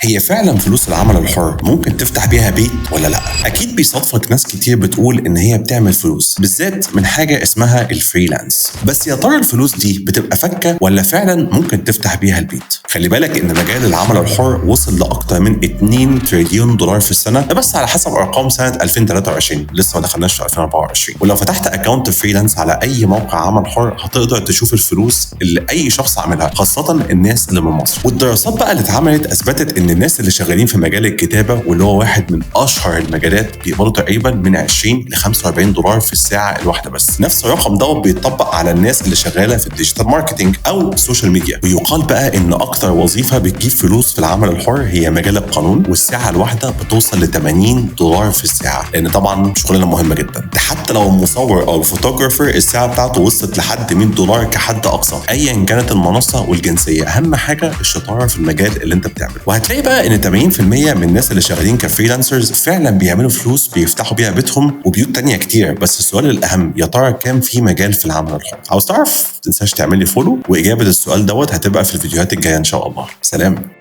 هي فعلا فلوس العمل الحر ممكن تفتح بيها بيت ولا لا؟ اكيد بيصادفك ناس كتير بتقول ان هي بتعمل فلوس بالذات من حاجه اسمها الفريلانس، بس يا ترى الفلوس دي بتبقى فكه ولا فعلا ممكن تفتح بيها البيت؟ خلي بالك ان مجال العمل الحر وصل لاكتر من 2 تريليون دولار في السنه، ده بس على حسب ارقام سنه 2023، لسه ما دخلناش في 2024. ولو فتحت اكونت فريلانس على اي موقع عمل حر هتقدر تشوف الفلوس اللي اي شخص عاملها، خاصه الناس اللي من مصر. والدراسات بقى اللي اتعملت اثبتت ان الناس اللي شغالين في مجال الكتابه واللي هو واحد من اشهر المجالات بيقبضوا تقريبا من 20 ل 45 دولار في الساعه الواحده بس. نفس الرقم ده بيتطبق على الناس اللي شغاله في الديجيتال ماركتنج او السوشيال ميديا. ويقال بقى ان اكتر وظيفه بتجيب فلوس في العمل الحر هي مجال القانون، والساعه الواحده بتوصل ل 80 دولار في الساعه، لان طبعا شغلانه مهمه جدا. ده حتى لو المصور او الفوتوغرافر الساعه بتاعته وصلت لحد 100 دولار كحد اقصى، ايا كانت المنصه والجنسيه. اهم حاجه الشطاره في المجال اللي انت بتعمله. وهتلاقي بقى ان 80% من الناس اللي شغالين كفريلانسرز فعلا بيعملوا فلوس بيفتحوا بيها بيتهم وبيوت تانية كتير. بس السؤال الاهم، يا ترى كام في مجال في العمل الحر؟ عاوز تعرف؟ ما تنساش تعمل لي فولو، واجابه السؤال هتبقى في الفيديوهات الجايه ان شاء الله. سلام.